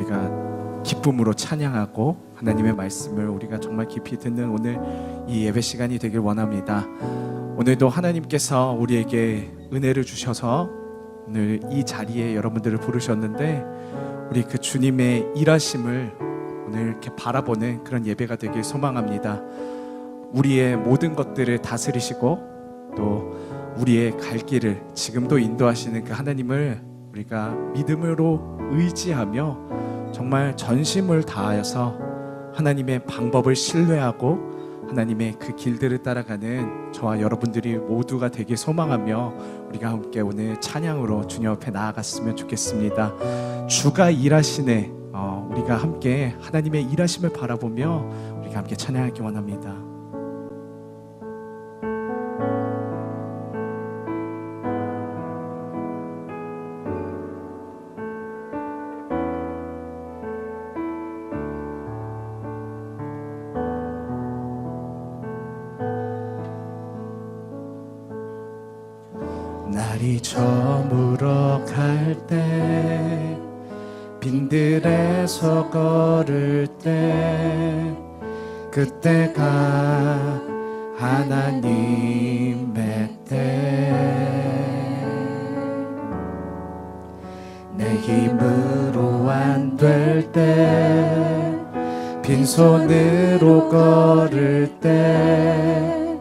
우리가 기쁨으로 찬양하고 하나님의 말씀을 우리가 정말 깊이 듣는 오늘 이 예배 시간이 되길 원합니다. 오늘도 하나님께서 우리에게 은혜를 주셔서 오늘 이 자리에 여러분들을 부르셨는데 우리 그 주님의 일하심을 오늘 이렇게 바라보는 그런 예배가 되길 소망합니다. 우리의 모든 것들을 다스리시고 또 우리의 갈 길을 지금도 인도하시는 그 하나님을 우리가 믿음으로 의지하며 정말 전심을 다하여서 하나님의 방법을 신뢰하고 하나님의 그 길들을 따라가는 저와 여러분들이 모두가 되길 소망하며 우리가 함께 오늘 찬양으로 주님 앞에 나아갔으면 좋겠습니다. 주가 일하시네. 우리가 함께 하나님의 일하심을 바라보며 우리가 함께 찬양하기 원합니다. 날이 저물어 갈 때 빈들에서 걸을 때 그때가 하나님의 때 내 힘으로 안 될 때 빈손으로 걸을 때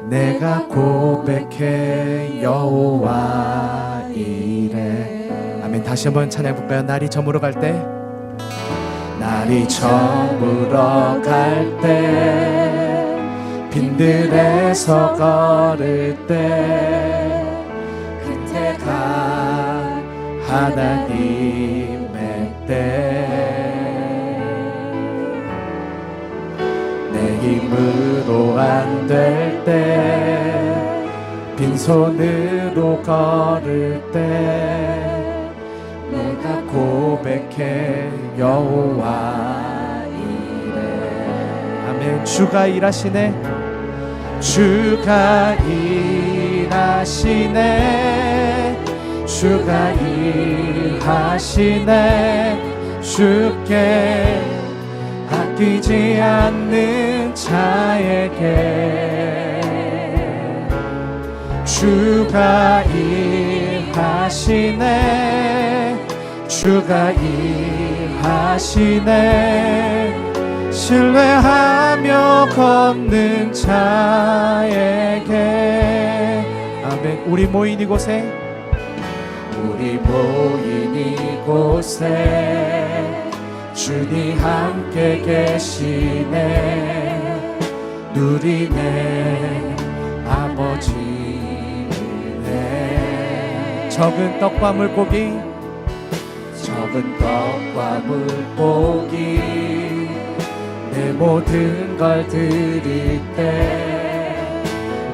내가 고백해 여호와 이래. 아멘. 다시 한번 찬양해 볼까요? 날이 저물어 갈 때, 날이 저물어 갈 때 빈들에서 걸을 때 그때가 하나님의 때 내 힘으로 안 될 때 빈손으로 걸을 때 내가 고백해 여호와 이래. 아멘. 주가 일하시네. 주가 일하시네. 주가 일하시네. 주께 아끼지 않는 자에게 주가 일하시네. 주가 일하시네. 신뢰하며 걷는 자에게. 아멘. 우리 모인 이곳에, 우리 모인 이곳에 주님 함께 계시네. 누리네 아버지네. 적은 떡과 물고기, 적은 떡과 물고기 내 모든 걸 드릴 때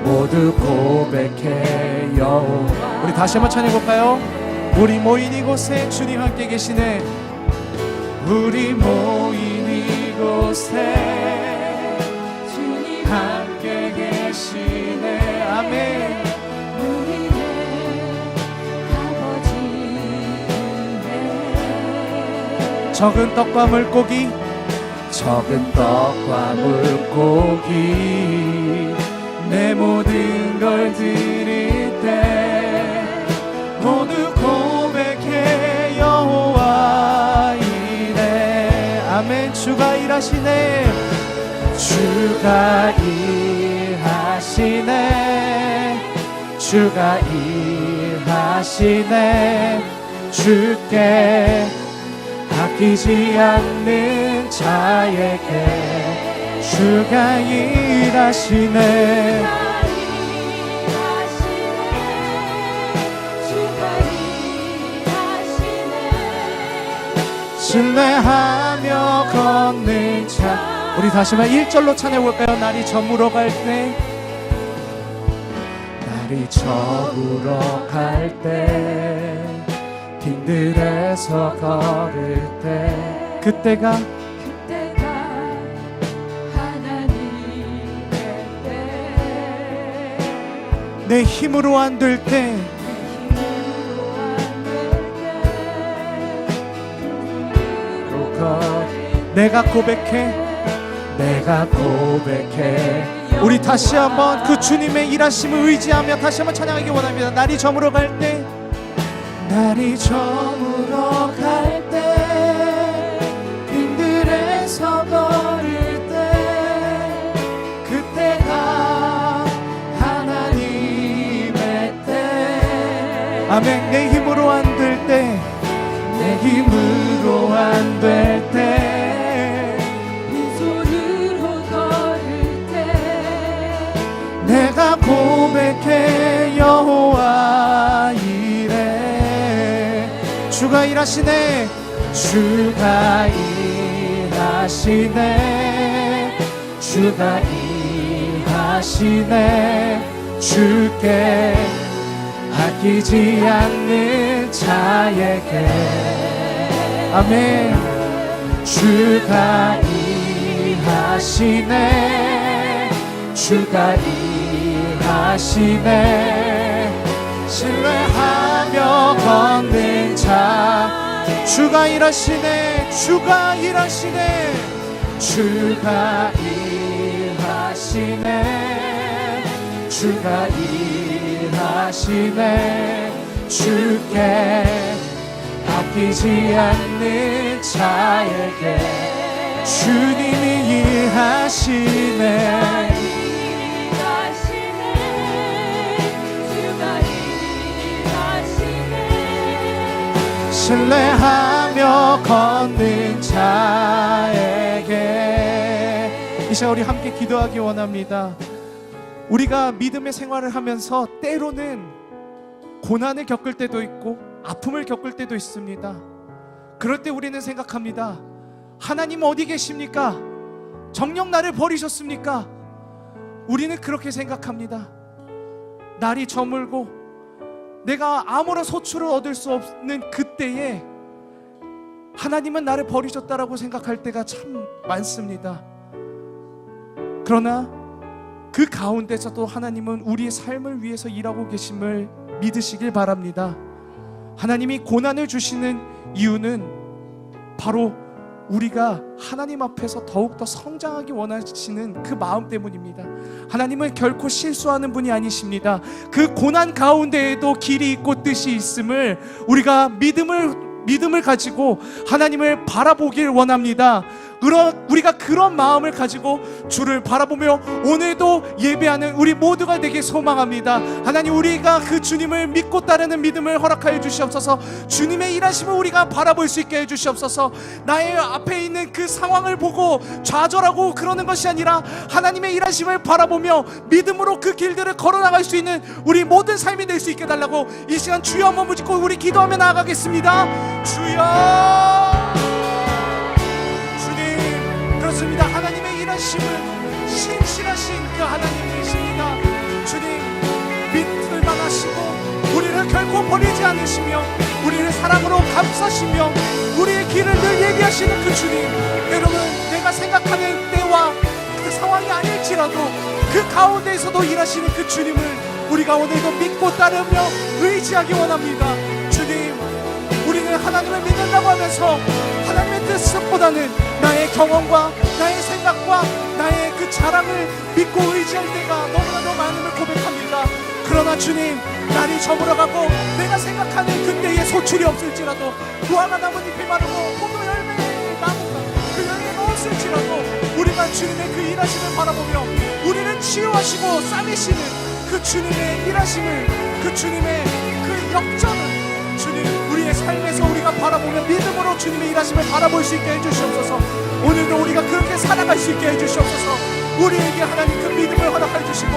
모두 고백해 여호와. 우리 다시 한번 찬양해 볼까요? 우리 모인 이곳에 주님 함께 계시네. 우리 모인 이곳에 주님 함께 계시네. 아멘. 우리네 아버지네. 적은 떡과 물고기, 적은 떡과 물고기 내 모든 걸 드릴 때 모두 고백해 여호와 이래. 아멘. 주가 일하시네. 주가 일하시네. 주가 일하시네. 주께 아끼지 않는 자에게 주가 일하시네. 신뢰하며 걷는 자. 우리 다시 한번 1절로 찬양해볼까요? 날이 저물어 갈 때, 날이 저물어 갈 때 빈들에서 걸을 때 그때가 하나님의 때 내 힘으로 안 될 때 내가 고백해 우리 다시 한번 그 주님의 일하심을 의지하며 다시 한번 찬양하기 원합니다. 날이 저물어 갈 때 빈들에서 걸을 때 그때가 하나님의 때. 아멘. 내 힘으로 안 될 때 빈손으로 걸을 때 내가 고백해 여호와 이래. 주가 일하시네 주께 아끼지 않는 자에게. 아멘. 주가 일하시네 신뢰하며 걷는 자. 주가 일하시네 주께 아끼지 않는 자에게 주님이 일하시네. 신뢰하며 걷는 자에게. 이 시간 우리 함께 기도하기 원합니다. 우리가 믿음의 생활을 하면서 때로는 고난을 겪을 때도 있고 아픔을 겪을 때도 있습니다. 그럴 때 우리는 생각합니다. 하나님 어디 계십니까? 정녕 나를 버리셨습니까? 우리는 그렇게 생각합니다. 날이 저물고 내가 아무런 소출을 얻을 수 없는 그때에 하나님은 나를 버리셨다라고 생각할 때가 참 많습니다. 그러나 그 가운데서도 하나님은 우리의 삶을 위해서 일하고 계심을 믿으시길 바랍니다. 하나님이 고난을 주시는 이유는 바로 우리가 하나님 앞에서 더욱더 성장하기 원하시는 그 마음 때문입니다. 하나님은 결코 실수하는 분이 아니십니다. 그 고난 가운데에도 길이 있고 뜻이 있음을 우리가 믿음을 가지고 하나님을 바라보길 원합니다. 우리가 그런 마음을 가지고 주를 바라보며 오늘도 예배하는 우리 모두가 되길 소망합니다. 하나님, 우리가 그 주님을 믿고 따르는 믿음을 허락하여 주시옵소서. 주님의 일하심을 우리가 바라볼 수 있게 해주시옵소서. 나의 앞에 있는 그 상황을 보고 좌절하고 그러는 것이 아니라 하나님의 일하심을 바라보며 믿음으로 그 길들을 걸어나갈 수 있는 우리 모든 삶이 될 수 있게 달라고 이 시간 주여 한번 붙잡고 우리 기도하며 나아가겠습니다. 주여, 그렇습니다. 하나님의 일하심은 신실하신 그 하나님이십니다. 주님, 믿을만 하시고 우리를 결코 버리지 않으시며 우리를 사랑으로 감싸시며 우리의 길을 늘 예비하시는 그 주님. 여러분, 내가 생각하는 때와 그 상황이 아닐지라도 그 가운데에서도 일하시는 그 주님을 우리가 오늘도 믿고 따르며 의지하기 원합니다. 주님, 우리는 하나님을 믿는다고 하면서 하나님의 뜻보다는 나의 경험과 나의 생각과 나의 그 자랑을 믿고 의지할 때가 너무나도 많음을 고백합니다. 그러나 주님, 날이 저물어가고 내가 생각하는 그때의 소출이 없을지라도 무화과 나뭇잎이 마르고 포도 열매의 나무가 그 열매가 없을지라도 우리가 주님의 그 일하심을 바라보며 우리를 치유하시고 싸매시는 그 주님의 일하심을, 그 주님의 그 역전을 주님, 우리의 삶에서 우리가 바라보며 믿음으로 주님의 일하심을 바라볼 수 있게 해주시옵소서. 오늘도 우리가 그렇게 살아갈 수 있게 해주시옵소서. 우리에게 하나님 그 믿음을 허락해 주시고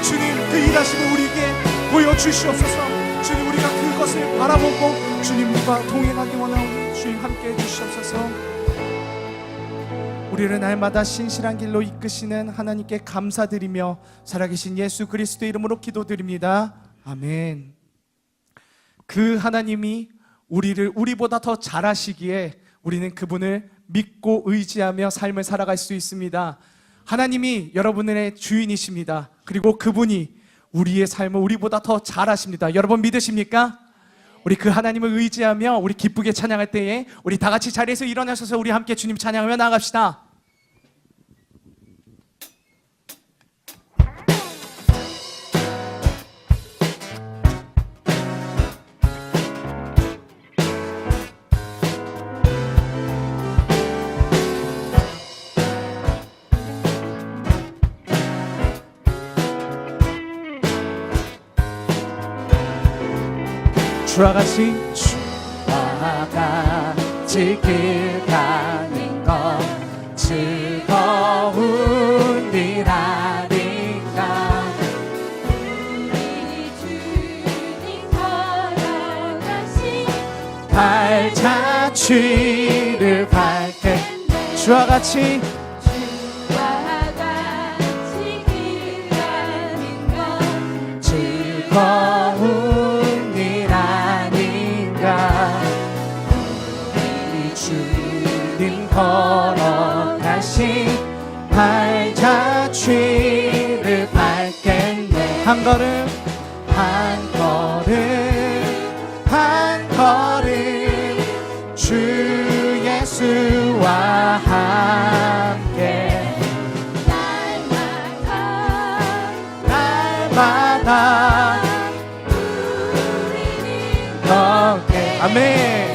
주님, 그 일하심을 우리에게 보여주시옵소서. 주님, 우리가 그것을 바라보고 주님과 동행하기 원하오니 주님 함께 해주시옵소서. 우리를 날마다 신실한 길로 이끄시는 하나님께 감사드리며 살아계신 예수 그리스도의 이름으로 기도드립니다. 아멘. 그 하나님이 우리를 우리보다 더 잘하시기에 우리는 그분을 믿고 의지하며 삶을 살아갈 수 있습니다. 하나님이 여러분의 주인이십니다. 그리고 그분이 우리의 삶을 우리보다 더 잘하십니다. 여러분 믿으십니까? 우리 그 하나님을 의지하며 우리 기쁘게 찬양할 때에 우리 다 같이 자리에서 일어나셔서 우리 함께 주님 찬양하며 나아갑시다. 주와 같이 길 가는 것 즐거운 일 아닌가. 우리 주님 걸어가신 발자취를 밟게 주와 같이 길 가는 것 즐거운 일 아닌가. 우리 주님 걸어가신 발자취를 밟겠네. 한 걸음 한 걸음 한 걸음 주 예수와 함께 날마다 우리는 걷게. 아멘.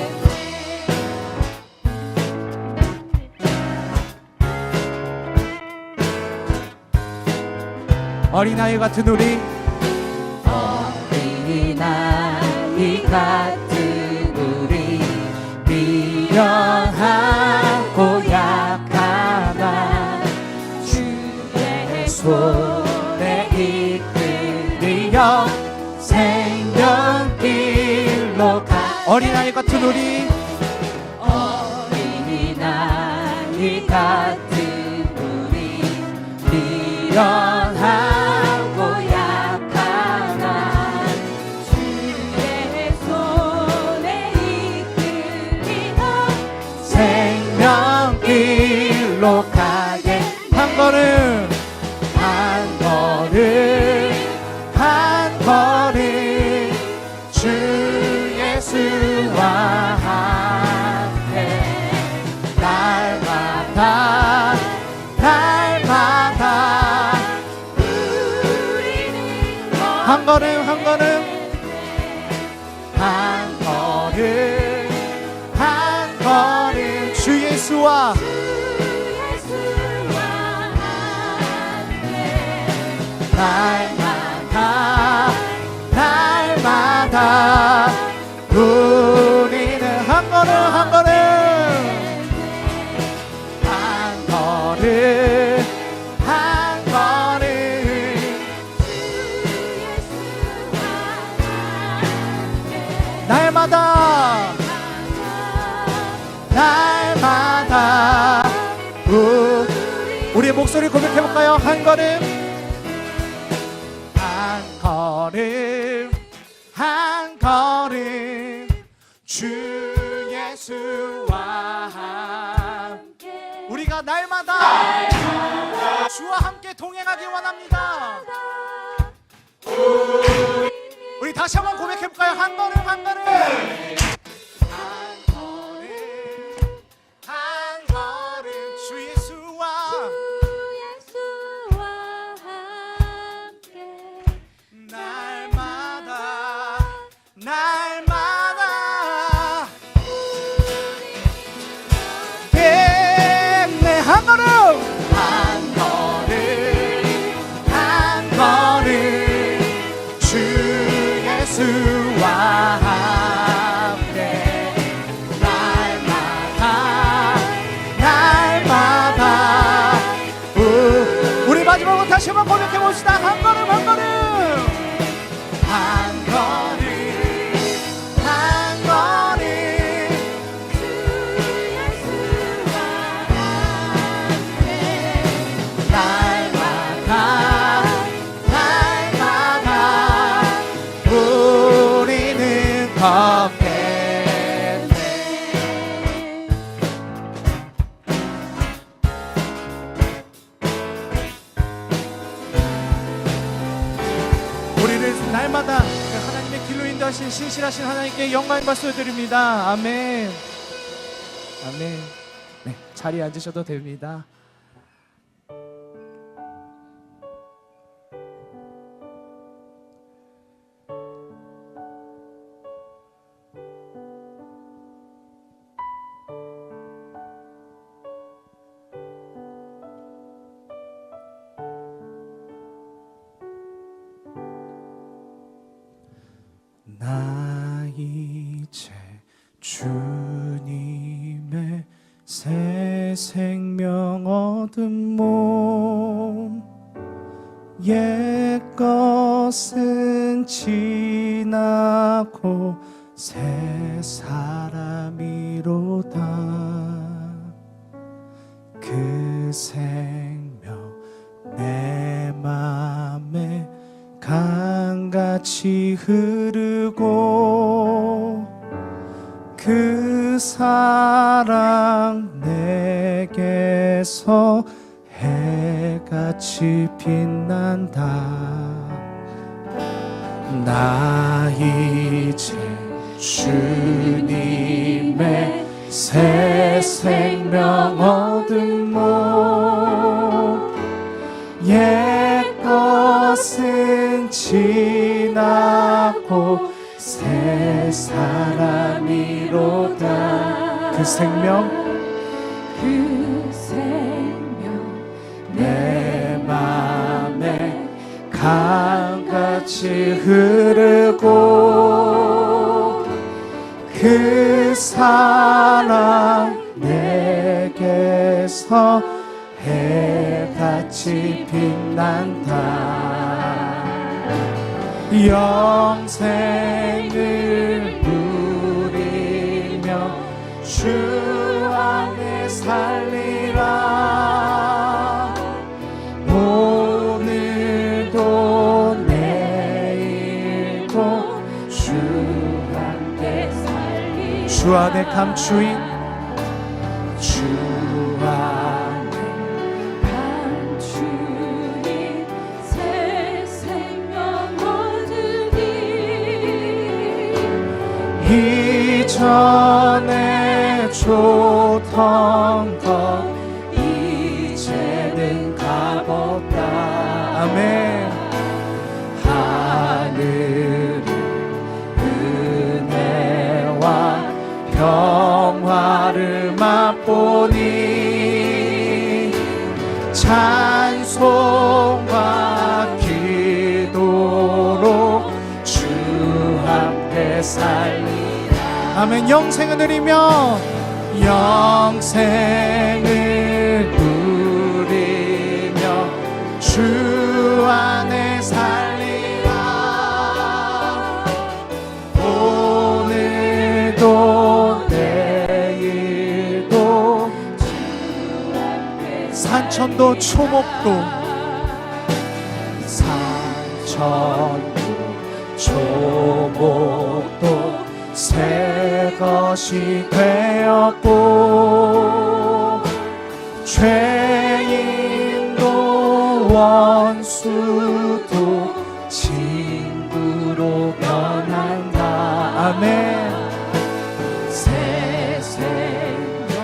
어린아이 같은 우리 어린아이 같은 우리 미련하고 약하나 주의 손에 이끌리어 생명길로 가. 어린아이 같은 우리 어린아이 같은 우리 미련하고 약하나 주의 손에 이끌리어 생명길로 가게. 한 걸음 한 걸음 한 걸음 주 예수와 함께 날마다 날마다 우리는 한 걸음 한 걸음 한 걸음 한 걸음 주 예수와 예수와 함께 날마다 날마다 우리는 한 걸음 한 걸음 한 걸음 한 걸음 날마다 날마다 우리의 목소리 고백해볼까요? 한 걸음 한 걸음 한 걸음 주 예수와 함께 우리가 날마다 주와 함께 동행하기 원합니다. 우리 다시 한번 고백해볼까요? 한 걸음 한 걸음 한 걸음 한 걸음 주 예수와 예수와 함께 날마다 날마다 내 한 걸음 한 걸음 한 걸음 주 예수와 함께 거룩하신 신실하신 하나님께 영광 박수 드립니다. 아멘. 아멘. 네, 자리에 앉으셔도 됩니다. 나 이제 주님의 새 생명 얻은 몸 옛 것은 지나고 새 사람이로다 그 생명 내 맘에 강같이 흐르고 그 사랑 내게서 해같이 빛난다 나 이제 주님의 새 생명 얻은 몸 옛 것은 지나고 새 사람이로다 그 생명 내 맘에 강같이 흐르고 그 사랑 내게서 해같이 빛난다 영생을 누리며 주 안에 살리라 오늘도 내일도 주 안에 살리라 주 안에 감추인 주 안에 감추인 새 생명 얻으리 이전에 줬던 것 이제는 값없다 아멘 하늘은 은혜와 평화를 맛보니 찬송과 기도로 주 앞에 살리라 아멘 영생을 누리며 영생을 누리며 주 안에 살리라 오늘도 내일도 산천도 초목도 산천도 초목도 새 것이 되었고 죄인도 원수도 친구로 변한다 아멘 새 생명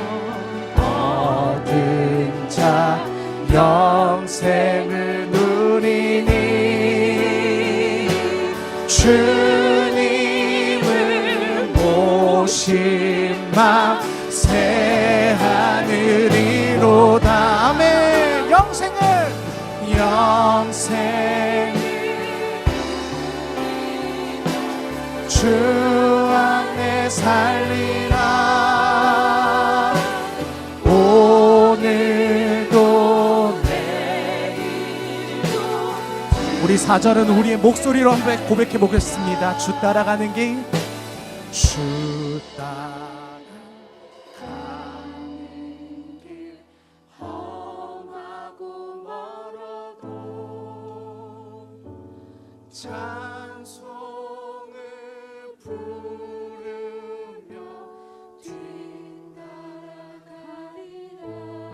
얻은 자 영생을 누리니 주님을 모신 맘 새 하늘이로다 아멘 영생을 주 안에 살리라 오늘도 내일도 우리 4절은 우리의 목소리로 한번 고백해 보겠습니다 주 따라가는 길 주 따라가는 길 험하고 멀어도 찬송을 부르며 뒤따라가리라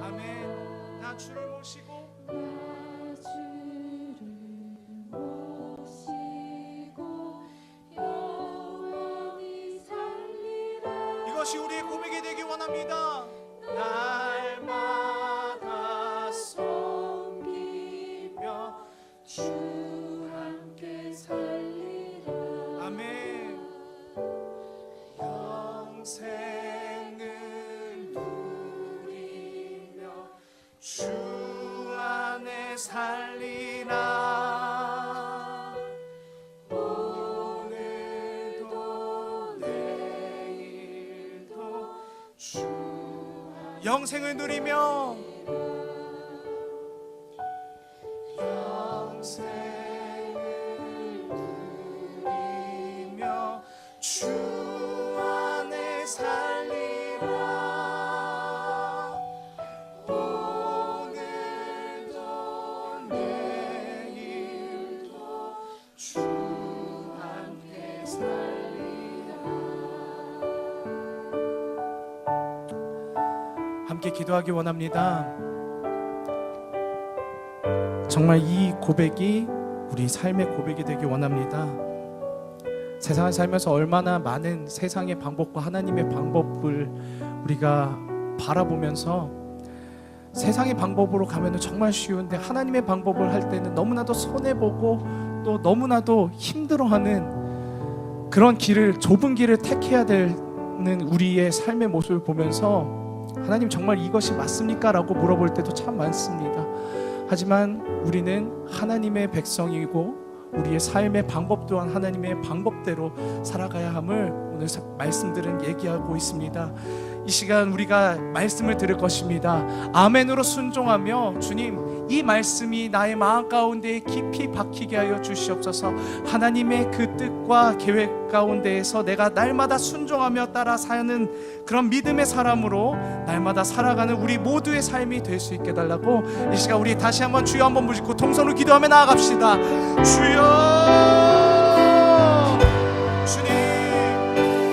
아멘 나 주를 모시고 모시고 영원히 날마다 섬기며 주 함께 살리라. 아멘. 영생을 누리며 주 안에 살리라. 오늘도 내일도 주 영생을 누리며 영생을 누리며 주 안에 살리라. 오늘도 내일도 주 함께 살리라. 함께 기도하기 원합니다. 정말 이 고백이 우리 삶의 고백이 되기 원합니다. 세상을 살면서 얼마나 많은 세상의 방법과 하나님의 방법을 우리가 바라보면서 세상의 방법으로 가면 정말 쉬운데 하나님의 방법을 할 때는 너무나도 손해보고 또 너무나도 힘들어하는 그런 길을, 좁은 길을 택해야 되는 우리의 삶의 모습을 보면서 하나님 정말 이것이 맞습니까? 라고 물어볼 때도 참 많습니다. 하지만 우리는 하나님의 백성이고 우리의 삶의 방법 또한 하나님의 방법대로 살아가야 함을 오늘 말씀들은 얘기하고 있습니다. 이 시간 우리가 말씀을 들을 것입니다. 아멘으로 순종하며 주님, 이 말씀이 나의 마음 가운데 깊이 박히게 하여 주시옵소서. 하나님의 그 뜻과 계획 가운데에서 내가 날마다 순종하며 따라 사는 그런 믿음의 사람으로 날마다 살아가는 우리 모두의 삶이 될 수 있게 달라고 이 시간 우리 다시 한번 주여 한번 부르고 동성으로 기도하며 나아갑시다. 주여, 주님,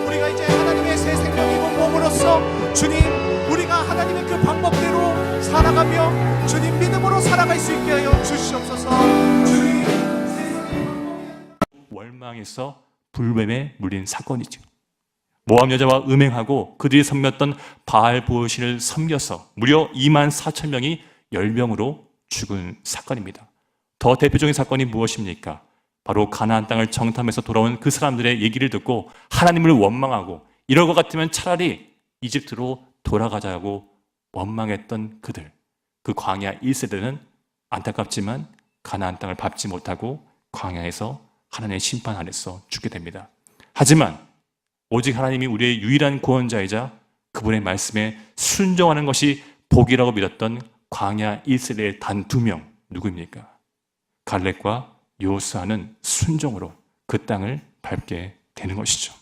우리가 이제 하나님의 새 생명이고 몸으로써 주님, 우리가 하나님의 그 방법대로 살아가며 주님 믿음으로 살아갈 수 있게 하여 주시옵소서. 주님, 월망에서 불뱀에 물린 사건이죠. 모압 여자와 음행하고 그들이 섬겼던 바알 보신을 섬겨서 무려 24,000명이 열병으로 죽은 사건입니다. 더 대표적인 사건이 무엇입니까? 바로 가나안 땅을 정탐해서 돌아온 그 사람들의 얘기를 듣고 하나님을 원망하고 이럴 것 같으면 차라리 이집트로 돌아가자고 원망했던 그들, 그 광야 1세대는 안타깝지만 가나안 땅을 밟지 못하고 광야에서 하나님의 심판 아래서 죽게 됩니다. 하지만 오직 하나님이 우리의 유일한 구원자이자 그분의 말씀에 순종하는 것이 복이라고 믿었던 광야 1세대의 단 2명, 누구입니까? 갈렙과 여호수아는 순종으로 그 땅을 밟게 되는 것이죠.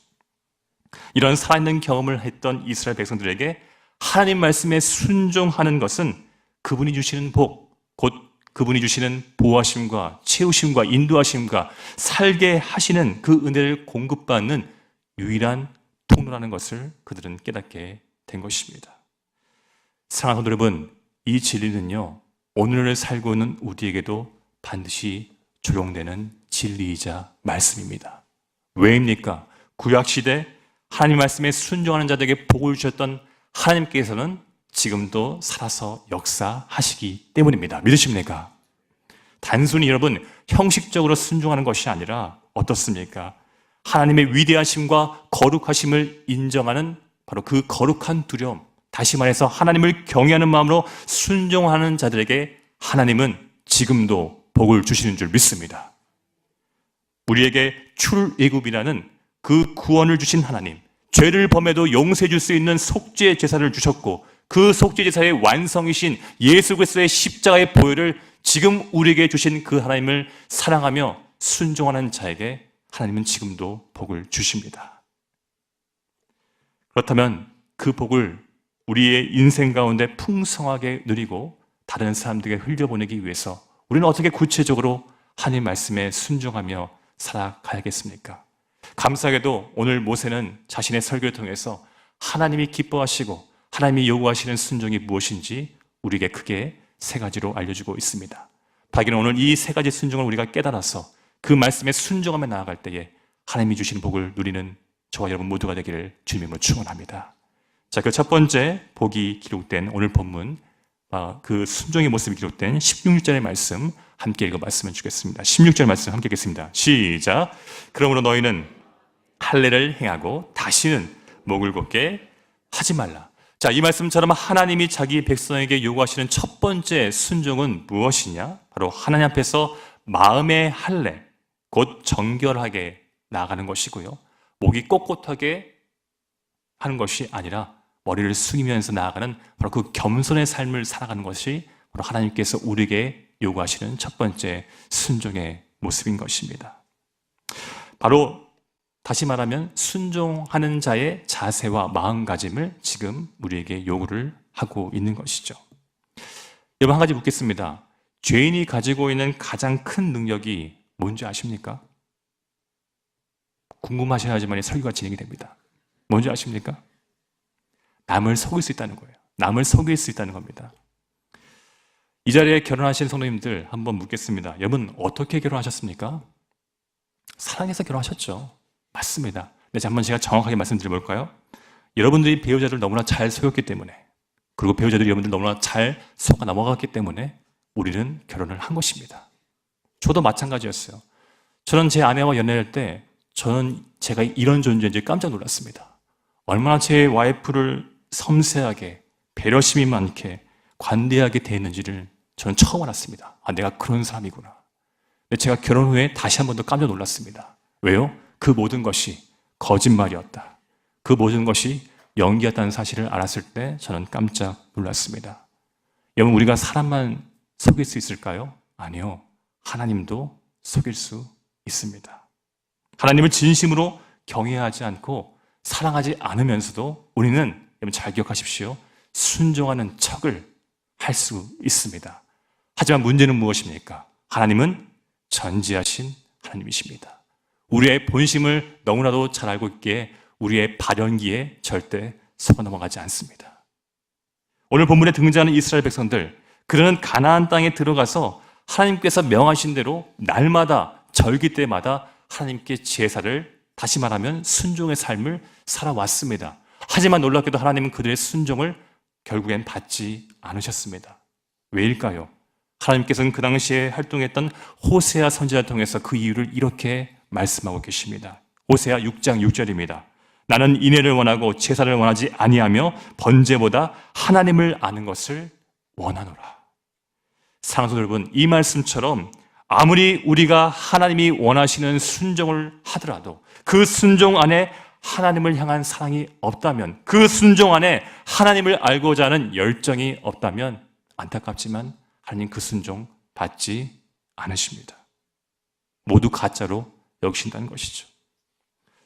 이런 살아있는 경험을 했던 이스라엘 백성들에게 하나님 말씀에 순종하는 것은 그분이 주시는 복, 곧 그분이 주시는 보호하심과 채우심과 인도하심과 살게 하시는 그 은혜를 공급받는 유일한 통로라는 것을 그들은 깨닫게 된 것입니다. 사랑하는 성도 여러분, 이 진리는요, 오늘을 살고 있는 우리에게도 반드시 적용되는 진리이자 말씀입니다. 왜입니까? 구약시대 하나님 말씀에 순종하는 자들에게 복을 주셨던 하나님께서는 지금도 살아서 역사하시기 때문입니다. 믿으십니까? 단순히 여러분 형식적으로 순종하는 것이 아니라 어떻습니까? 하나님의 위대하심과 거룩하심을 인정하는 바로 그 거룩한 두려움, 다시 말해서 하나님을 경외하는 마음으로 순종하는 자들에게 하나님은 지금도 복을 주시는 줄 믿습니다. 우리에게 출애굽이라는 그 구원을 주신 하나님, 죄를 범해도 용서해 줄 수 있는 속죄 제사를 주셨고 그 속죄 제사의 완성이신 예수 그리스도의 십자가의 보혈을 지금 우리에게 주신 그 하나님을 사랑하며 순종하는 자에게 하나님은 지금도 복을 주십니다. 그렇다면 그 복을 우리의 인생 가운데 풍성하게 누리고 다른 사람들에게 흘려보내기 위해서 우리는 어떻게 구체적으로 하나님 말씀에 순종하며 살아가야겠습니까? 감사하게도 오늘 모세는 자신의 설교를 통해서 하나님이 기뻐하시고 하나님이 요구하시는 순종이 무엇인지 우리에게 크게 3가지로 알려주고 있습니다. 바기는 오늘 이 3가지 순종을 우리가 깨달아서 그 말씀에 순종하며 나아갈 때에 하나님이 주시는 복을 누리는 저와 여러분 모두가 되기를 주님으로 축원합니다. 자, 그 첫 번째 복이 기록된 오늘 본문, 그 순종의 모습이 기록된 16절의 말씀 함께 읽어봤으면 좋겠습니다. 16절 말씀 함께 읽겠습니다. 시작. 그러므로 너희는 할례를 행하고 다시는 목을 곧게 하지 말라. 자, 이 말씀처럼 하나님이 자기 백성에게 요구하시는 첫 번째 순종은 무엇이냐? 바로 하나님 앞에서 마음의 할례, 곧 정결하게 나아가는 것이고요. 목이 꼿꼿하게 하는 것이 아니라 머리를 숙이면서 나아가는 바로 그 겸손의 삶을 살아가는 것이 바로 하나님께서 우리에게 요구하시는 첫 번째 순종의 모습인 것입니다. 바로 다시 말하면 순종하는 자의 자세와 마음가짐을 지금 우리에게 요구를 하고 있는 것이죠. 여러분, 한 가지 묻겠습니다. 죄인이 가지고 있는 가장 큰 능력이 뭔지 아십니까? 궁금하셔야지만 설교가 진행이 됩니다. 뭔지 아십니까? 남을 속일 수 있다는 거예요. 남을 속일 수 있다는 겁니다. 이 자리에 결혼하신 성도님들 한번 묻겠습니다. 여러분, 어떻게 결혼하셨습니까? 사랑해서 결혼하셨죠. 맞습니다. 근데 한번 제가 정확하게 말씀드려볼까요? 여러분들이 배우자를 너무나 잘 속였기 때문에, 그리고 배우자들이 여러분들 너무나 잘 속아 넘어갔기 때문에 우리는 결혼을 한 것입니다. 저도 마찬가지였어요. 저는 제 아내와 연애할 때 제가 이런 존재인지 깜짝 놀랐습니다. 얼마나 제 와이프를 섬세하게, 배려심이 많게, 관대하게 대했는지를 저는 처음 알았습니다. 내가 그런 사람이구나. 근데 제가 결혼 후에 다시 한 번 더 깜짝 놀랐습니다. 왜요? 그 모든 것이 거짓말이었다. 그 모든 것이 연기였다는 사실을 알았을 때 저는 깜짝 놀랐습니다. 여러분, 우리가 사람만 속일 수 있을까요? 아니요. 하나님도 속일 수 있습니다. 하나님을 진심으로 경외하지 않고 사랑하지 않으면서도 우리는, 여러분 잘 기억하십시오, 순종하는 척을 할 수 있습니다. 하지만 문제는 무엇입니까? 하나님은 전지하신 하나님이십니다. 우리의 본심을 너무나도 잘 알고 있기에 우리의 발연기에 절대 속아 넘어가지 않습니다. 오늘 본문에 등장하는 이스라엘 백성들, 그들은 가나안 땅에 들어가서 하나님께서 명하신 대로 날마다 절기 때마다 하나님께 제사를, 다시 말하면 순종의 삶을 살아왔습니다. 하지만 놀랍게도 하나님은 그들의 순종을 결국엔 받지 않으셨습니다. 왜일까요? 하나님께서는 그 당시에 활동했던 호세아 선지자를 통해서 그 이유를 이렇게 말씀하고 계십니다. 호세아 6장 6절입니다. 나는 인애를 원하고 제사를 원하지 아니하며 번제보다 하나님을 아는 것을 원하노라. 사랑하는 여러분, 이 말씀처럼 아무리 우리가 하나님이 원하시는 순종을 하더라도 그 순종 안에 하나님을 향한 사랑이 없다면, 그 순종 안에 하나님을 알고자 하는 열정이 없다면 안타깝지만 하나님 그 순종 받지 않으십니다. 모두 가짜로 여기신다는 것이죠.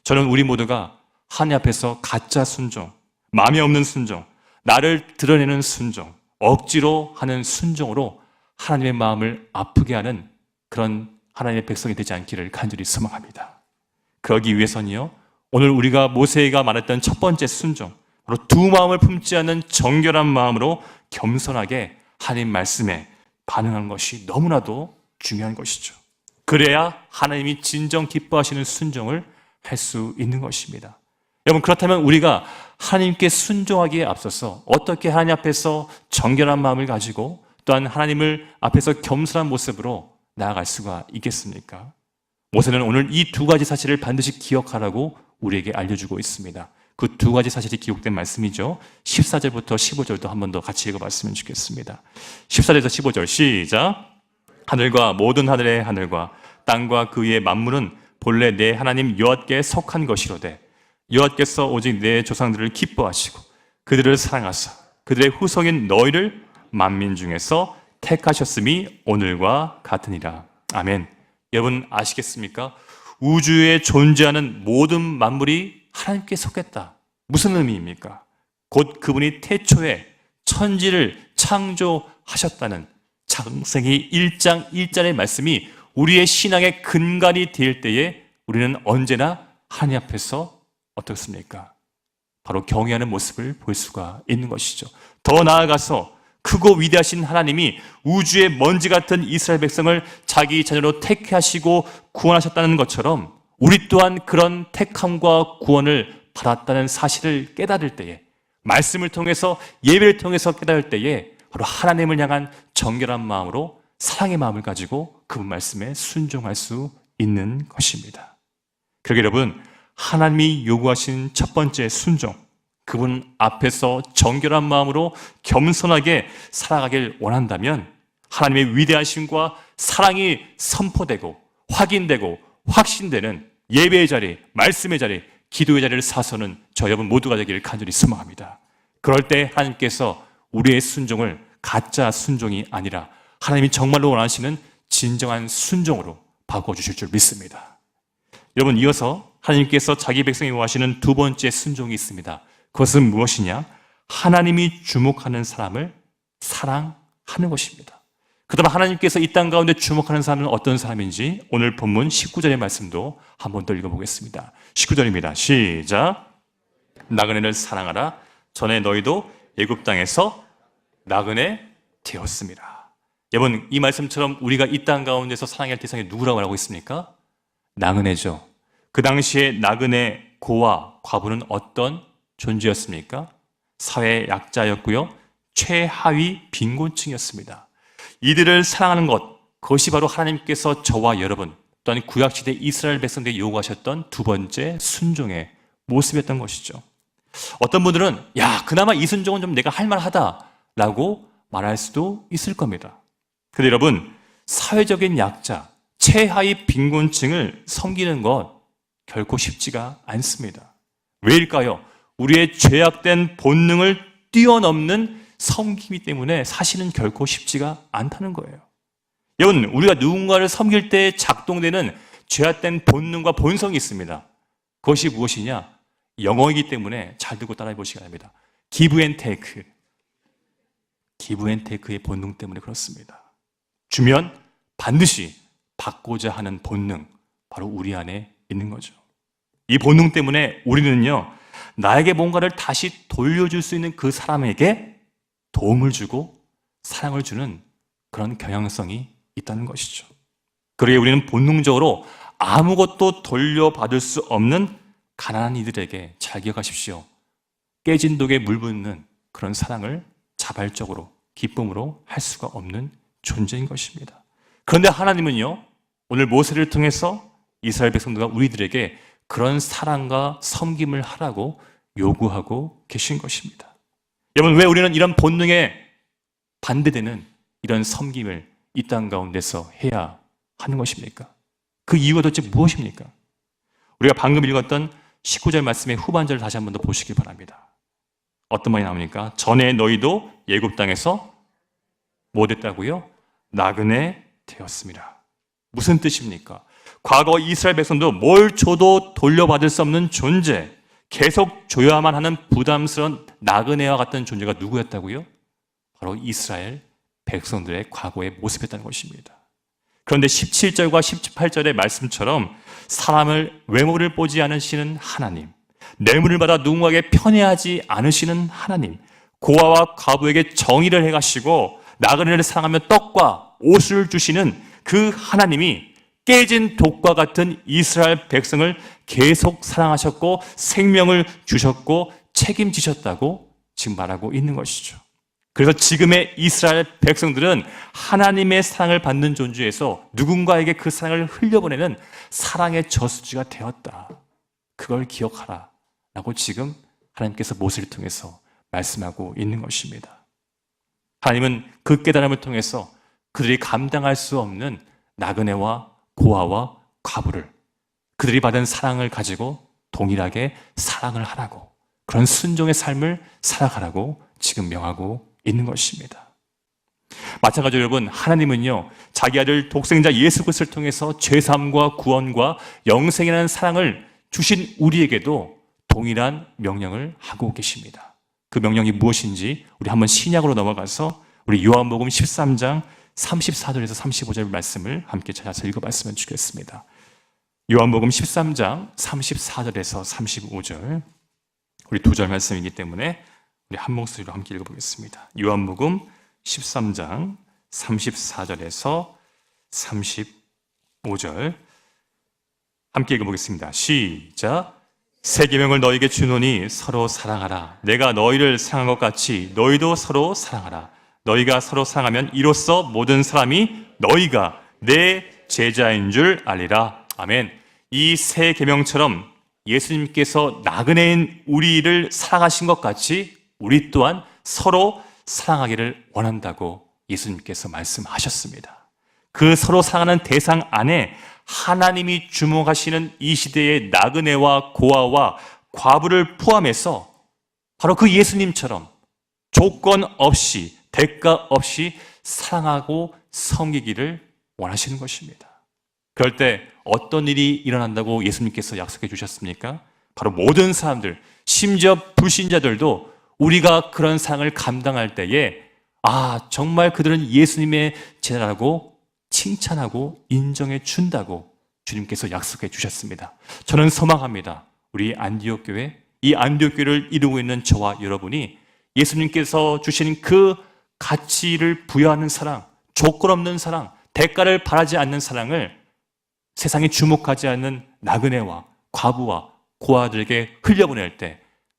저는 우리 모두가 하나님 앞에서 가짜 순종, 마음에 없는 순종, 나를 드러내는 순종, 억지로 하는 순종으로 하나님의 마음을 아프게 하는 그런 하나님의 백성이 되지 않기를 간절히 소망합니다. 그러기 위해서는요, 오늘 우리가 모세가 말했던 첫 번째 순종, 바로 두 마음을 품지 않는 정결한 마음으로 겸손하게 하나님 말씀에 반응하는 것이 너무나도 중요한 것이죠. 그래야 하나님이 진정 기뻐하시는 순종을 할 수 있는 것입니다. 여러분, 그렇다면 우리가 하나님께 순종하기에 앞서서 어떻게 하나님 앞에서 정결한 마음을 가지고 또한 하나님을 앞에서 겸손한 모습으로 나아갈 수가 있겠습니까? 모세는 오늘 이 두 가지 사실을 반드시 기억하라고 우리에게 알려주고 있습니다. 그 두 가지 사실이 기록된 말씀이죠. 14절부터 15절도 한 번 더 같이 읽어봤으면 좋겠습니다. 14절에서 15절 시작. 하늘과 모든 하늘의 하늘과 땅과 그 위의 만물은 본래 내 하나님 여호와께 속한 것이로되 여호와께서 오직 내 조상들을 기뻐하시고 그들을 사랑하사 그들의 후손인 너희를 만민 중에서 택하셨음이 오늘과 같으니라. 아멘. 여러분 아시겠습니까? 우주에 존재하는 모든 만물이 하나님께 속했다. 무슨 의미입니까? 곧 그분이 태초에 천지를 창조하셨다는 창세기 1장 1절의 말씀이 우리의 신앙의 근간이 될 때에 우리는 언제나 하나님 앞에서 어떻습니까? 바로 경외하는 모습을 볼 수가 있는 것이죠. 더 나아가서 크고 위대하신 하나님이 우주의 먼지 같은 이스라엘 백성을 자기 자녀로 택하시고 구원하셨다는 것처럼 우리 또한 그런 택함과 구원을 받았다는 사실을 깨달을 때에 말씀을 통해서 예배를 통해서 깨달을 때에 바로 하나님을 향한 정결한 마음으로 사랑의 마음을 가지고 그분 말씀에 순종할 수 있는 것입니다. 그러게 여러분, 하나님이 요구하신 첫 번째 순종, 그분 앞에서 정결한 마음으로 겸손하게 살아가길 원한다면 하나님의 위대하심과 사랑이 선포되고 확인되고 확신되는 예배의 자리, 말씀의 자리, 기도의 자리를 사서는 저 여러분 모두가 되기를 간절히 소망합니다. 그럴 때 하나님께서 우리의 순종을 가짜 순종이 아니라 하나님이 정말로 원하시는 진정한 순종으로 바꿔주실 줄 믿습니다. 여러분, 이어서 하나님께서 자기 백성이 원하시는 두 번째 순종이 있습니다. 그것은 무엇이냐? 하나님이 주목하는 사람을 사랑하는 것입니다. 그다음 하나님께서 이 땅 가운데 주목하는 사람은 어떤 사람인지 오늘 본문 19절의 말씀도 한 번 더 읽어보겠습니다. 19절입니다. 시작. 나그네를 사랑하라. 전에 너희도 애굽 땅에서 나그네 되었습니다. 여러분, 이 말씀처럼 우리가 이 땅 가운데서 사랑할 대상이 누구라고 하고 있습니까? 나그네죠. 그 당시에 나그네, 고아, 과부는 어떤 존재였습니까? 사회 약자였고요, 최하위 빈곤층이었습니다. 이들을 사랑하는 것, 그것이 바로 하나님께서 저와 여러분 또한 구약시대 이스라엘 백성들에게 요구하셨던 두 번째 순종의 모습이었던 것이죠. 어떤 분들은 야, 그나마 이 순종은 좀 내가 할만하다라고 말할 수도 있을 겁니다. 그런데 여러분, 사회적인 약자, 최하위 빈곤층을 섬기는 것 결코 쉽지가 않습니다. 왜일까요? 우리의 죄악된 본능을 뛰어넘는 섬김이 때문에 사실은 결코 쉽지가 않다는 거예요. 여러분, 우리가 누군가를 섬길 때 작동되는 죄악된 본능과 본성이 있습니다. 그것이 무엇이냐? 영어이기 때문에 잘 듣고 따라해 보시기 바랍니다. give and take. give and take의 본능 때문에 그렇습니다. 주면 반드시 받고자 하는 본능, 바로 우리 안에 있는 거죠. 이 본능 때문에 우리는요, 나에게 뭔가를 다시 돌려줄 수 있는 그 사람에게 도움을 주고 사랑을 주는 그런 경향성이 있다는 것이죠. 그러기에 우리는 본능적으로 아무것도 돌려받을 수 없는 가난한 이들에게, 잘 기억하십시오, 깨진 독에 물 붓는 그런 사랑을 자발적으로 기쁨으로 할 수가 없는 존재인 것입니다. 그런데 하나님은요, 오늘 모세를 통해서 이스라엘 백성들과 우리들에게 그런 사랑과 섬김을 하라고 요구하고 계신 것입니다. 여러분, 왜 우리는 이런 본능에 반대되는 이런 섬김을 이 땅 가운데서 해야 하는 것입니까? 그 이유가 도대체 무엇입니까? 우리가 방금 읽었던 19절 말씀의 후반절을 다시 한 번 더 보시기 바랍니다. 어떤 말이 나옵니까? 전에 너희도 애굽 땅에서 뭐 됐다고요? 나그네 되었습니다. 무슨 뜻입니까? 과거 이스라엘 백성도 뭘 줘도 돌려받을 수 없는 존재, 계속 줘야만 하는 부담스러운 나그네와 같은 존재가 누구였다고요? 바로 이스라엘 백성들의 과거의 모습이었다는 것입니다. 그런데 17절과 18절의 말씀처럼 사람을 외모를 보지 않으시는 하나님, 뇌물을 받아 누군가에게 편애하지 않으시는 하나님, 고아와 과부에게 정의를 행하시고 나그네를 사랑하며 떡과 옷을 주시는 그 하나님이 깨진 독과 같은 이스라엘 백성을 계속 사랑하셨고 생명을 주셨고 책임지셨다고 지금 말하고 있는 것이죠. 그래서 지금의 이스라엘 백성들은 하나님의 사랑을 받는 존재에서 누군가에게 그 사랑을 흘려보내는 사랑의 저수지가 되었다. 그걸 기억하라 라고 지금 하나님께서 모세를 통해서 말씀하고 있는 것입니다. 하나님은 그 깨달음을 통해서 그들이 감당할 수 없는 나그네와 고아와 과부를 그들이 받은 사랑을 가지고 동일하게 사랑을 하라고, 그런 순종의 삶을 살아가라고 지금 명하고 있는 것입니다. 마찬가지로 여러분, 하나님은요, 자기 아들 독생자 예수 그리스도를 통해서 죄사함과 구원과 영생이라는 사랑을 주신 우리에게도 동일한 명령을 하고 계십니다. 그 명령이 무엇인지 우리 한번 신약으로 넘어가서 우리 요한복음 13장 34절에서 35절 말씀을 함께 찾아서 읽어봤으면 좋겠습니다. 요한복음 13장 34절에서 35절, 우리 두 절 말씀이기 때문에 우리 한 목소리로 함께 읽어보겠습니다. 요한복음 13장 34절에서 35절 함께 읽어보겠습니다. 시작. 새 계명을 너희에게 주노니 서로 사랑하라. 내가 너희를 사랑한 것 같이 너희도 서로 사랑하라. 너희가 서로 사랑하면 이로써 모든 사람이 너희가 내 제자인 줄 알리라. 아멘. 이 새 계명처럼 예수님께서 나그네인 우리를 사랑하신 것 같이 우리 또한 서로 사랑하기를 원한다고 예수님께서 말씀하셨습니다. 그 서로 사랑하는 대상 안에 하나님이 주목하시는 이 시대의 나그네와 고아와 과부를 포함해서 바로 그 예수님처럼 조건 없이 대가 없이 사랑하고 섬기기를 원하시는 것입니다. 그럴 때 어떤 일이 일어난다고 예수님께서 약속해 주셨습니까? 바로 모든 사람들, 심지어 불신자들도 우리가 그런 사랑을 감당할 때에 정말 그들은 예수님의 제자라고 칭찬하고 인정해 준다고 주님께서 약속해 주셨습니다. 저는 소망합니다. 우리 안디옥 교회, 이 안디옥 교회를 이루고 있는 저와 여러분이 예수님께서 주신 그 가치를 부여하는 사랑, 조건 없는 사랑, 대가를 바라지 않는 사랑을 세상이 주목하지 않는 나그네와 과부와 고아들에게 흘려보낼 때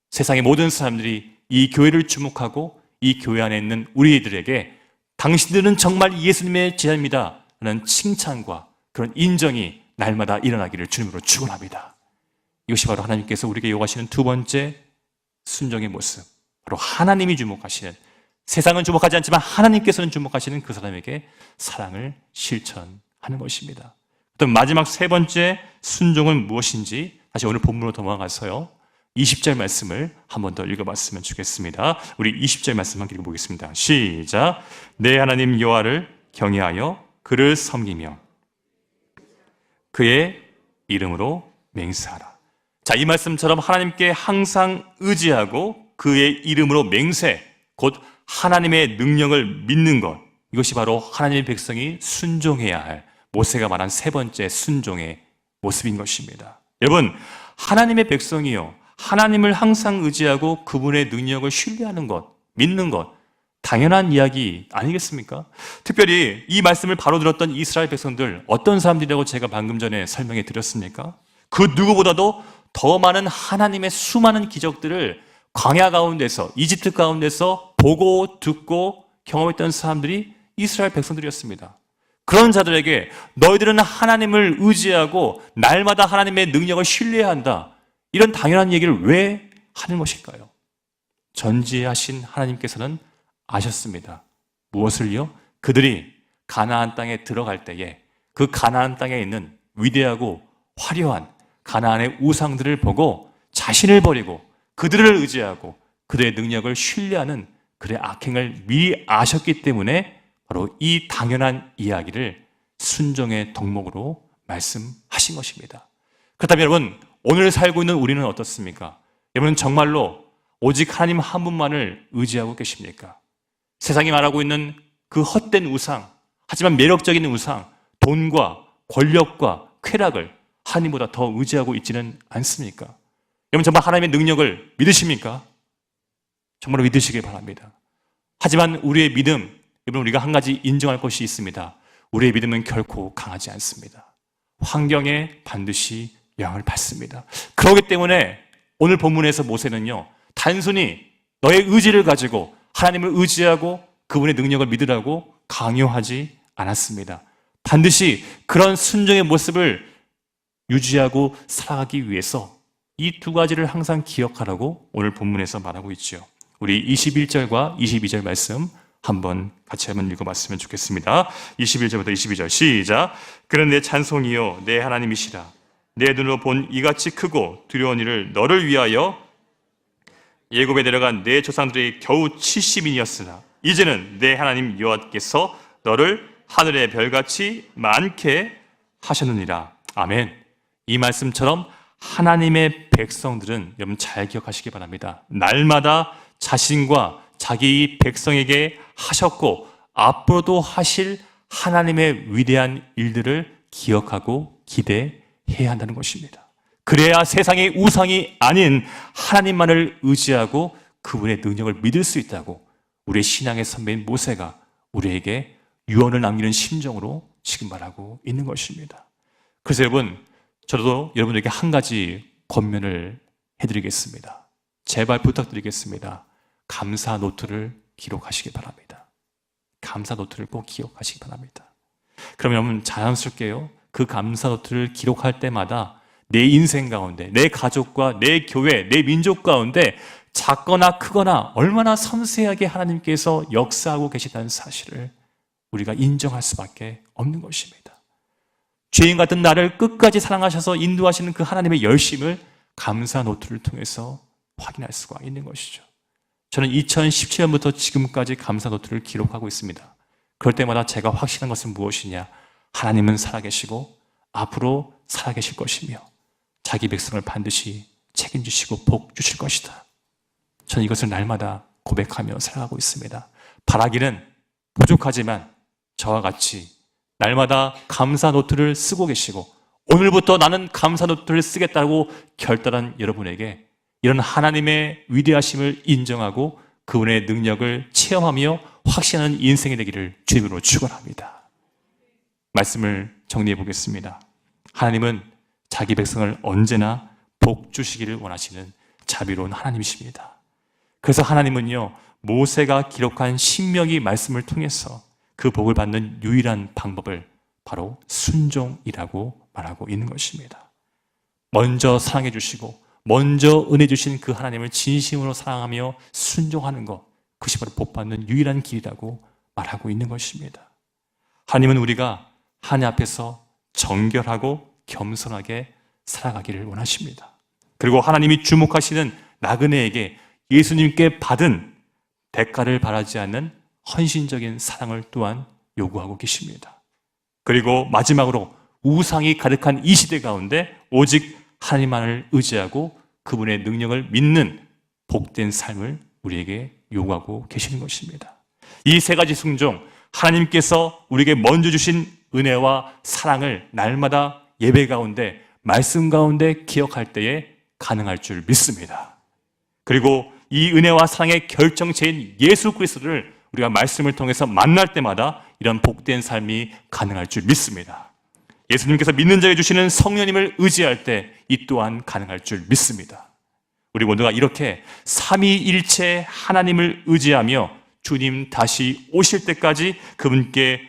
세상의 모든 사람들이 이 교회를 주목하고 이 교회 안에 있는 우리들에게 당신들은 정말 예수님의 제자입니다 라는 칭찬과 그런 인정이 날마다 일어나기를 주님으로 축원합니다. 이것이 바로 하나님께서 우리에게 요구하시는 두 번째 순종의 모습, 바로 하나님이 주목하시는, 세상은 주목하지 않지만 하나님께서는 주목하시는 그 사람에게 사랑을 실천하는 것입니다. 또 마지막 세 번째 순종은 무엇인지 다시 오늘 본문으로 넘어가서요 20절 말씀을 한 번 더 읽어봤으면 좋겠습니다. 우리 20절 말씀 함께 읽어보겠습니다. 시작. 내 하나님 여호와를 경외하여 그를 섬기며 그의 이름으로 맹세하라. 자, 이 말씀처럼 하나님께 항상 의지하고 그의 이름으로 맹세, 곧 하나님의 능력을 믿는 것, 이것이 바로 하나님의 백성이 순종해야 할 모세가 말한 세 번째 순종의 모습인 것입니다. 여러분, 하나님의 백성이요, 하나님을 항상 의지하고 그분의 능력을 신뢰하는 것, 믿는 것, 당연한 이야기 아니겠습니까? 특별히 이 말씀을 바로 들었던 이스라엘 백성들, 어떤 사람들이라고 제가 방금 전에 설명해 드렸습니까? 그 누구보다도 더 많은 하나님의 수많은 기적들을 광야 가운데서, 이집트 가운데서 보고 듣고 경험했던 사람들이 이스라엘 백성들이었습니다. 그런 자들에게 너희들은 하나님을 의지하고 날마다 하나님의 능력을 신뢰한다, 이런 당연한 얘기를 왜 하는 것일까요? 전지하신 하나님께서는 아셨습니다. 무엇을요? 그들이 가나안 땅에 들어갈 때에 그 가나안 땅에 있는 위대하고 화려한 가나안의 우상들을 보고 자신을 버리고 그들을 의지하고 그들의 능력을 신뢰하는 그들의 악행을 미리 아셨기 때문에 바로 이 당연한 이야기를 순종의 덕목으로 말씀하신 것입니다. 그렇다면 여러분, 오늘 살고 있는 우리는 어떻습니까? 여러분은 정말로 오직 하나님 한 분만을 의지하고 계십니까? 세상이 말하고 있는 그 헛된 우상, 하지만 매력적인 우상, 돈과 권력과 쾌락을 하나님보다 더 의지하고 있지는 않습니까? 여러분 정말 하나님의 능력을 믿으십니까? 정말 믿으시길 바랍니다. 하지만 우리의 믿음, 여러분 우리가 한 가지 인정할 것이 있습니다. 우리의 믿음은 결코 강하지 않습니다. 환경에 반드시 영향을 받습니다. 그렇기 때문에 오늘 본문에서 모세는요, 단순히 너의 의지를 가지고 하나님을 의지하고 그분의 능력을 믿으라고 강요하지 않았습니다. 반드시 그런 순종의 모습을 유지하고 살아가기 위해서 이 두 가지를 항상 기억하라고 오늘 본문에서 말하고 있죠. 우리 21절과 22절 말씀 한번 같이 한번 읽어봤으면 좋겠습니다. 21절부터 22절 시작. 그는 내 찬송이요 내 하나님이시라. 내 눈으로 본 이같이 크고 두려운 일을 너를 위하여 예굽에 내려간 내 조상들이 겨우 70인이었으나 이제는 내 하나님 여호와께서 너를 하늘의 별같이 많게 하셨느니라. 아멘. 이 말씀처럼 하나님의 백성들은 여러분 잘 기억하시기 바랍니다. 날마다 자신과 자기 백성에게 하셨고 앞으로도 하실 하나님의 위대한 일들을 기억하고 기대해야 한다는 것입니다. 그래야 세상의 우상이 아닌 하나님만을 의지하고 그분의 능력을 믿을 수 있다고 우리의 신앙의 선배인 모세가 우리에게 유언을 남기는 심정으로 지금 말하고 있는 것입니다. 그래서 여러분, 저도 여러분에게 한 가지 권면을 해드리겠습니다. 제발 부탁드리겠습니다. 감사 노트를 기록하시기 바랍니다. 감사 노트를 꼭 기억하시기 바랍니다. 그러면 자연스럽게요, 그 감사 노트를 기록할 때마다 내 인생 가운데, 내 가족과 내 교회, 내 민족 가운데 작거나 크거나 얼마나 섬세하게 하나님께서 역사하고 계시다는 사실을 우리가 인정할 수밖에 없는 것입니다. 죄인 같은 나를 끝까지 사랑하셔서 인도하시는 그 하나님의 열심을 감사 노트를 통해서 확인할 수가 있는 것이죠. 저는 2017년부터 지금까지 감사 노트를 기록하고 있습니다. 그럴 때마다 제가 확신한 것은 무엇이냐? 하나님은 살아계시고 앞으로 살아계실 것이며 자기 백성을 반드시 책임지시고 복 주실 것이다. 저는 이것을 날마다 고백하며 살아가고 있습니다. 바라기는 부족하지만 저와 같이 날마다 감사 노트를 쓰고 계시고 오늘부터 나는 감사 노트를 쓰겠다고 결단한 여러분에게 이런 하나님의 위대하심을 인정하고 그분의 능력을 체험하며 확신하는 인생이 되기를 주님으로 축원합니다. 말씀을 정리해 보겠습니다. 하나님은 자기 백성을 언제나 복 주시기를 원하시는 자비로운 하나님이십니다. 그래서 하나님은요, 모세가 기록한 신명기 말씀을 통해서 그 복을 받는 유일한 방법을 바로 순종이라고 말하고 있는 것입니다. 먼저 사랑해 주시고 먼저 은혜 주신 그 하나님을 진심으로 사랑하며 순종하는 것, 그것이 바로 복 받는 유일한 길이라고 말하고 있는 것입니다. 하나님은 우리가 하나님 앞에서 정결하고 겸손하게 살아가기를 원하십니다. 그리고 하나님이 주목하시는 나그네에게 예수님께 받은 대가를 바라지 않는 헌신적인 사랑을 또한 요구하고 계십니다. 그리고 마지막으로 우상이 가득한 이 시대 가운데 오직 하나님만을 의지하고 그분의 능력을 믿는 복된 삶을 우리에게 요구하고 계시는 것입니다. 이 세 가지 순종, 하나님께서 우리에게 먼저 주신 은혜와 사랑을 날마다 예배 가운데, 말씀 가운데 기억할 때에 가능할 줄 믿습니다. 그리고 이 은혜와 사랑의 결정체인 예수 그리스도를 우리가 말씀을 통해서 만날 때마다 이런 복된 삶이 가능할 줄 믿습니다. 예수님께서 믿는 자에게 주시는 성령님을 의지할 때 이 또한 가능할 줄 믿습니다. 우리 모두가 이렇게 삼위일체 하나님을 의지하며 주님 다시 오실 때까지 그분께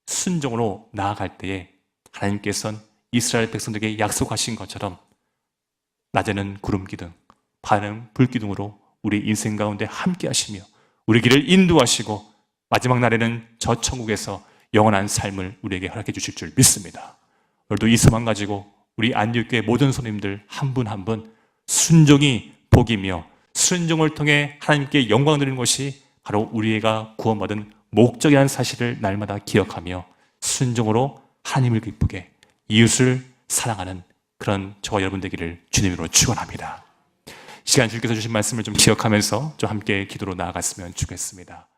순종으로 나아갈 때에 하나님께서는 이스라엘 백성들에게 약속하신 것처럼 낮에는 구름기둥, 밤에는 불기둥으로 우리 인생 가운데 함께 하시며 우리 길을 인도하시고 마지막 날에는 저 천국에서 영원한 삶을 우리에게 허락해 주실 줄 믿습니다. 오늘도 이 소망 가지고 우리 안디옥교회 모든 손님들 한 분 한 분 순종이 복이며 순종을 통해 하나님께 영광 드리는 것이 바로 우리가 구원받은 목적이라는 사실을 날마다 기억하며 순종으로 하나님을 기쁘게 이웃을 사랑하는 그런 저와 여러분 되기를 주님으로 축원합니다. 시간 주님께서 주신 말씀을 좀 기억하면서 좀 함께 기도로 나아갔으면 좋겠습니다.